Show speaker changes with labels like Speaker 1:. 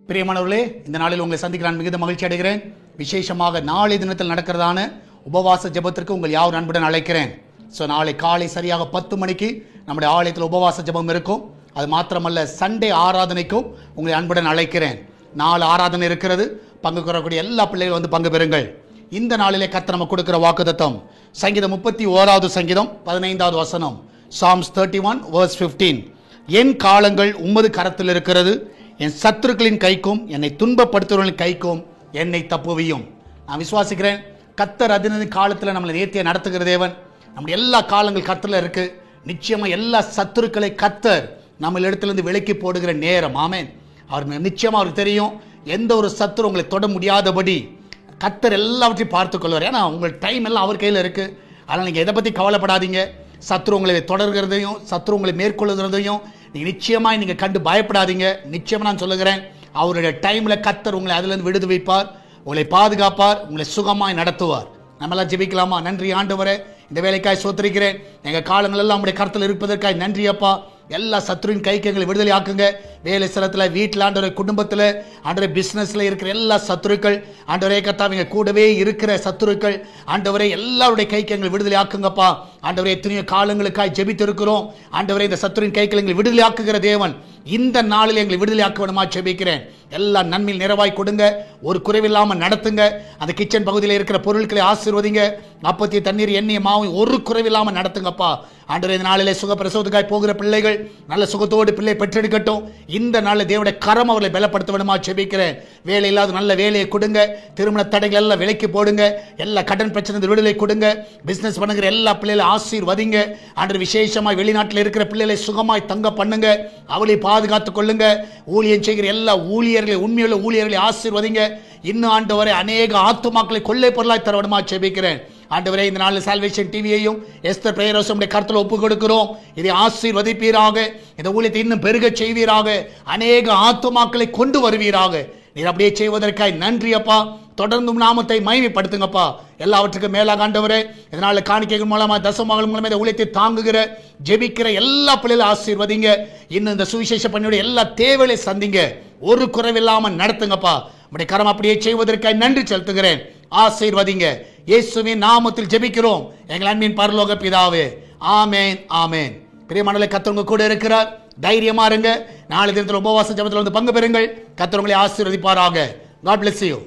Speaker 1: பிரியமானவர்களே, இந்த நாளில் உங்களை சந்திக்க நான் மிகுந்த மகிழ்ச்சி அடைகிறேன். விசேஷமாக நாளை தினத்தில் நடக்கிறதான உபவாச ஜெபத்திற்கு உங்கள் யாவர் அன்புடன் அழைக்கிறேன். நாளை காலை சரியாக 10 மணிக்கு நம்முடைய ஆலயத்தில் உபவாச ஜெபம் இருக்கும். அது மாத்திரமல்ல, சண்டே ஆராதனைக்கும் உங்களை அன்புடன் அழைக்கிறேன். 4 ஆராதனை இருக்கிறது. பங்கு பெறக்கூடிய எல்லா பிள்ளைகளும் வந்து பங்கு பெறுங்கள். இந்த நாளிலே கர்த்தர் நமக்கு கொடுக்கிற வாக்குத்தத்தம் சங்கீதம் 31வது சங்கீதம் 15வது வசனம், Psalms 31 verse 15. என் காலங்கள் உமது கரத்தில் இருக்கிறது, என் சத்துருக்களின் கைக்கும் என்னை துன்பப்படுத்துவர்களின் கைக்கும் என்னை தப்புவியும். நான் விசுவாசிக்கிறேன், கர்த்தர் அதினது காலத்தில் நம்மளை நேர்த்தியை நடத்துகிற தேவன். நம்முடைய எல்லா காலங்கள் கர்த்தரில் இருக்கு. நிச்சயமா எல்லா சத்துருக்களை கர்த்தர் நம்ம இடத்திலிருந்து விலக்கி போடுகிற நேரம். ஆமென். அவர் நிச்சயமா அவருக்கு தெரியும், எந்த ஒரு சத்துரு உங்களை தொட முடியாதபடி கர்த்தர் எல்லாவற்றையும் பார்த்துக் கொள்வார். ஏன்னா உங்கள் டைம் எல்லாம் அவர் கையில் இருக்கு. அதனால் நீங்கள் எதை பற்றி கவலைப்படாதீங்க. சத்துரு உங்களை தொடர்கிறதையும் சத்துரு உங்களை மேற்கொள்ளுகிறதையும் நீங்கள் நிச்சயமாக நீங்கள் கண்டு பயப்படாதீங்க. நிச்சயமாக நான் சொல்லுகிறேன், அவருடைய டைமில் கர்த்தர் உங்களை அதிலிருந்து விடுது வைப்பார், உங்களை பாதுகாப்பார், உங்களை சுகமாய் நடத்துவார். நம்மளாம் ஜெபிக்கலாமா? நன்றி ஆண்டவரே, இந்த வேலைக்காய் சோத்திரிக்கிறேன். எங்கள் காலங்கள் எல்லாம் உங்களுடைய கருத்தில் இருப்பதற்காய் நன்றி அப்பா. எல்லா சத்துருவின் கைக்கு எங்களை விடுதலை ஆக்குங்க. வேலை ஸ்தலத்தில், வீட்டில், ஆண்டவரே குடும்பத்தில், ஆண்டவரே பிஸ்னஸில் இருக்கிற எல்லா சத்துருக்கள், ஆண்டவரே கர்த்தாவே கூடவே இருக்கிற சத்துருக்கள், ஆண்டவரே எல்லாருடைய கைக்கு எங்களை விடுதலை ஆக்குங்கப்பா. ஆண்டவரே எத்தனையோ காலங்களுக்காய் ஜெபித்து இருக்கிறோம். ஆண்டவரே இந்த சத்துருவின் கைக்கு எங்களை விடுதலை ஆக்குகிற தேவன், இந்த நாளில் எங்களை விடுதலை ஆக்க வேணுமா ஜெபிக்கிறேன். எல்லா நன்மையில் நிறைவாய் கொடுங்க, ஒரு குறைவில்லாமல் நடத்துங்க. அந்த கிச்சன் பகுதியில் இருக்கிற பொருட்களை ஆசீர்வதிங்க. அப்பத்தி தண்ணீர் எண்ணெய் மாவும் ஒரு குறைவில்லாமல் நடத்துங்கப்பா. ஆண்டவரே இந்த நாளிலே சுகப்பிரசவத்துக்காய் போகிற பிள்ளைகள் நல்ல சுகத்தோடு பிள்ளை பெற்றெடுக்கட்டும். இந்த நாளில் தேவனுடைய கரம் அவர்களை பலப்படுத்த வேணுமா ஜெபிக்கிறேன். வேலை இல்லாத நல்ல வேலையை கொடுங்க. திருமண தடைகள் எல்லாம் விலைக்கு போடுங்க. எல்லா கடன் பிரச்சனை விடுதலை கொடுங்க. பிசினஸ் பண்ணுகிற எல்லா பிள்ளைகளை ஆசீர்வதிங்க. ஆண்டவர் விசேஷமாய் வெளிநாட்டில் இருக்கிற பிள்ளைகளை சுகமாய் தங்க பண்ணுங்க. அவளை பாதுகாத்துக் கொள்ளுங்க. ஊழியம் செய்கிற எல்லா ஊழியர்களை, உண்மையுள்ள ஊழியர்களை ஆசீர்வதிங்க. இன்னும் ஆண்டவரை அநேக ஆத்துமாக்களை கொள்ளை பொருளாய் தர வேணுமா ஜெபிக்கிறேன். ஆண்டவரே இந்த நாளில் சால்வேஷன் டிவியையும் எஸ்தர் பிரேயர் ஹவுஸும் கருத்தில் ஒப்புக் கொடுக்கிறோம். இதை ஆசீர்வதிப்பீராக, இந்த ஊழியத்தை இன்னும் பெருக செய்வீராக, அநேக ஆத்துமாக்களை கொண்டு வருவீராக. நீர் அப்படியே செய்வதற்காய் நன்றி அப்பா. தொடர்ந்தும் நாமத்தை மகிமைப்படுத்துங்கப்பா. எல்லாவற்றுக்கும் மேலாக ஆண்டவரே, இதனால காணிக்கைகள் மூலமாக, தசமகள் மூலமாக இந்த ஊழியத்தை தாங்குகிற ஜெபிக்கிற எல்லா பிள்ளைகளும் ஆசீர்வதிங்க. இன்னும் இந்த சுவிசேஷ பணியோட எல்லா தேவைகளை சந்திங்க. ஒரு குறைவில்லாமல் நடத்துங்கப்பா. உடைய கரம் அப்படியே செய்வதற்காக நன்றி செலுத்துகிறேன். ஆசீர்வதிங்க. இயேசுவின் நாமத்தில் ஜெபிக்கிறோம் எங்கள் அன்பின் பரலோக பிதாவே. ஆமேன், ஆமேன். பிரியமானவர்களே, கர்த்தர் உங்க கூட இருக்கிறார். தைரியமா இருங்க. நாளை தினத்தில் உபவாச ஜெபத்தில் வந்து பங்கு பெறுங்கள். கர்த்தர் உங்களை ஆசீர்வதிப்பாராக. God bless you.